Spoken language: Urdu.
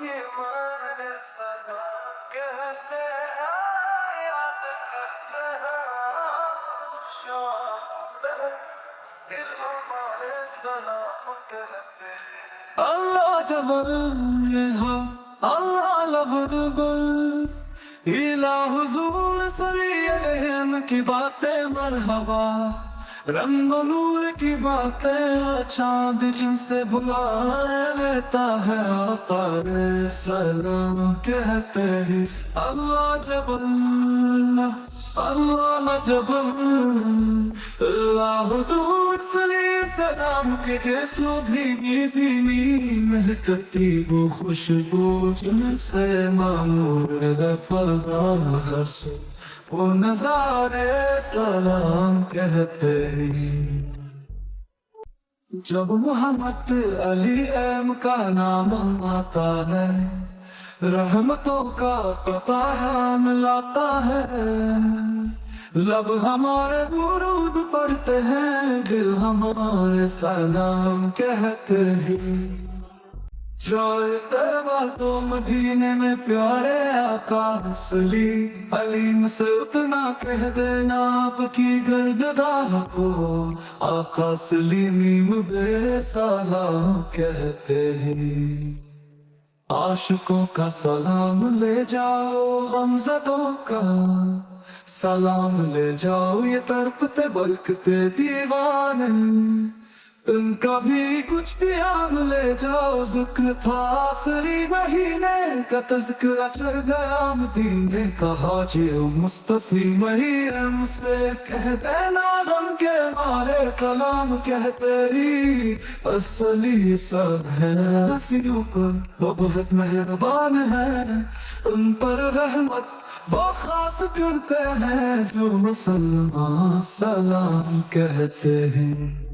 ایمان سلام کہتے ہیں، یاد کرتے ہیں شام سے دل ہمارے سلام کہتے ہیں۔ اللہ جبل یہاں اللہ لبر گل الہ حضور صلی علیہ کی باتیں مرحبا، رنگ و نور کی باتیں چاند جن سے بلائے لیتا ہے آقا رے سلام کہتے ہیں۔ اللہ جبل اللہ جبل اللہ حضور صلی سلام کے جیسو بھیگی بھیگی مہکتی وہ خوشبو جن سے معمور ہے فضا ہر سو، وہ نظارے سلام کہتے ہیں۔ جب محمد علی ایم کا نام آتا ہے، رحمتوں کا قطع ملاتا ہے، لب ہمارے درود پڑھتے ہیں، دل ہمارے سلام کہتے ہیں۔ جائے طیبہ تو مدینے میں پیارے آقا صلی علیم سے اتنا کہہ دینا آپ کی گردگاہ کو، آقا سلیم بے سلام کہتے ہیں۔ عاشقوں کا سلام لے جاؤ، غمزدوں کا سلام لے جاؤ، یہ تڑپتے برکتے دیوانے ان کا بھی کچھ پیام لے جاؤ۔ ذکر تھا آخری مہینے کا، تذکرہ چڑھ گیا مدینے کا، حاجی مصطفی مریم سے کہہ دینا غم کے مارے سلام کہتے ہی۔ اصلی سب ہے نسیوں پر وہ بہت مہربان ہے، ان پر رحمت وہ خاص کرتے ہیں جو مسلمان سلام کہتے ہیں۔